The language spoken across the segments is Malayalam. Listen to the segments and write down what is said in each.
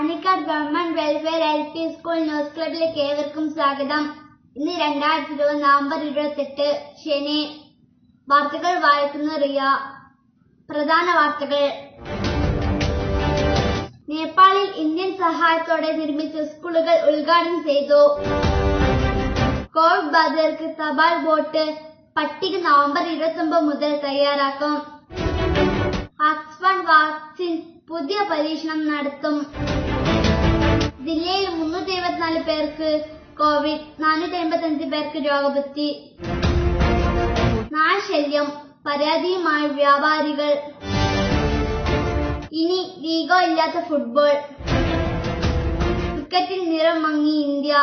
താന്നിക്കാട് government welfare LP school news ക്ലബിലേക്ക് ഏവർക്കും സ്വാഗതം. ഇന്ന് 2020 നവംബർ 28 ശനി. വാർത്തകൾ വായിക്കുന്ന റിയ. പ്രധാന വാർത്തകൾ. നേപ്പാളിൽ ഇന്ത്യൻ സഹായത്തോടെ നിർമ്മിച്ച സ്കൂളുകൾ ഉദ്ഘാടനം ചെയ്തു. കോവിഡ് ബാധിതർക്ക് തപാൽ വോട്ട് പട്ടിക നവംബർ 29 മുതൽ തയ്യാറാക്കും. ഓക്സ്ഫോർഡ് വാക്സിൻ പുതിയ പരീക്ഷണം നടത്തും. ജില്ലയിൽ 374 പേർക്ക് കോവിഡ്, 485 പേർക്ക് രോഗമുക്തി. നാശല്യം പരാതിയുമായി വ്യാപാരികൾ. ഇനി ലീഗോ ഇല്ലാത്ത ഫുട്ബോൾ. ക്രിക്കറ്റിൽ നിറം മങ്ങി ഇന്ത്യ.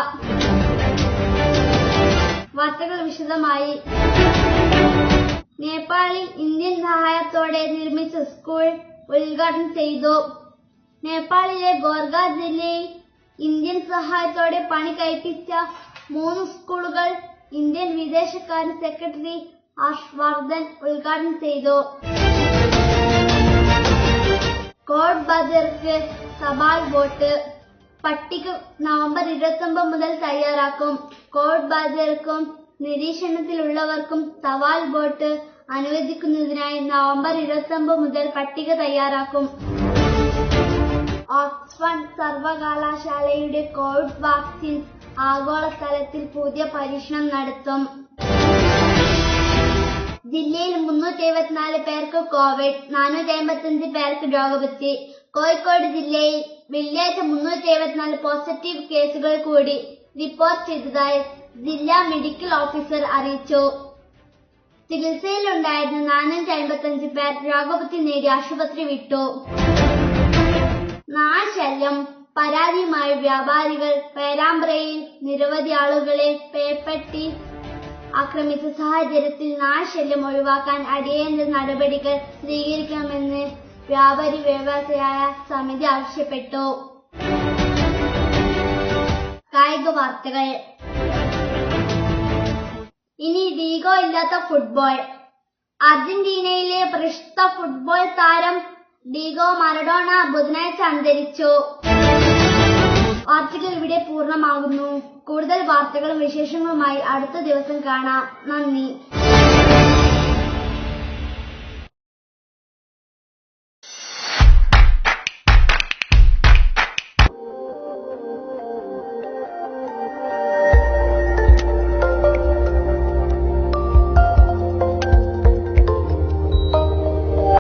വാർത്തകൾ വിശദമായി. നേപ്പാളിൽ ഇന്ത്യൻ സഹായത്തോടെ നിർമ്മിച്ച സ്കൂൾ ഉദ്ഘാടനം ചെയ്തു. നേപ്പാളിലെ ഗോർഖ ജില്ലയിൽ ഇന്ത്യൻ സഹായത്തോടെ പണി കഴിപ്പിച്ച 3 സ്കൂളുകൾ ഇന്ത്യൻ വിദേശകാര്യ സെക്രട്ടറി ഹർഷ് വർദ്ധൻ ഉദ്ഘാടനം ചെയ്തു. കോവിഡ് ബാധിതർക്ക് തപാൽ വോട്ട് പട്ടിക നവംബർ 29 മുതൽ തയ്യാറാക്കും. കോവിഡ് ബാധിതർക്കും നിരീക്ഷണത്തിലുള്ളവർക്കും തപാൽ വോട്ട് അനുവദിക്കുന്നതിനായി നവംബർ 29 മുതൽ പട്ടിക തയ്യാറാക്കും. ഓക്സ്ഫോർഡ് സർവകലാശാലയുടെ കോവിഡ് വാക്സിൻ ആഗോളതലത്തിൽ പുതിയ പരീക്ഷണം നടത്തും. ജില്ലയിൽ 374 പേർക്ക് കോവിഡ്, 485 പേർക്ക് രോഗമുക്തി. കോഴിക്കോട് ജില്ലയിൽ വെള്ളിയാഴ്ച 374 പോസിറ്റീവ് കേസുകൾ കൂടി റിപ്പോർട്ട് ചെയ്തതായി ജില്ലാ മെഡിക്കൽ ഓഫീസർ അറിയിച്ചു. ചികിത്സയിലുണ്ടായിരുന്ന 455 പേർ രോഗമുക്തി നേടി ആശുപത്രി വിട്ടു. നാശല്യം പരാതിയുമായി വ്യാപാരികൾ. പേരാമ്പ്രയിൽ നിരവധി ആളുകളെ പേപ്പട്ടി ആക്രമിച്ച സാഹചര്യത്തിൽ നാശല്യം ഒഴിവാക്കാൻ അടിയന്തര നടപടികൾ സ്വീകരിക്കണമെന്ന് വ്യാപാരി വ്യവസായ സമിതി ആവശ്യപ്പെട്ടു. കായിക വാർത്തകൾ. ഇനി ലീഗോ ഇല്ലാത്ത ഫുട്ബോൾ. അർജന്റീനയിലെ പ്രശസ്ത ഫുട്ബോൾ താരം ഡീഗോ മറഡോണ ബുധനാഴ്ച അന്തരിച്ചു. വാർത്തകൾ ഇവിടെ പൂർണ്ണമാകുന്നു. കൂടുതൽ വാർത്തകളും വിശേഷങ്ങളുമായി അടുത്ത ദിവസം കാണാം. നന്ദി.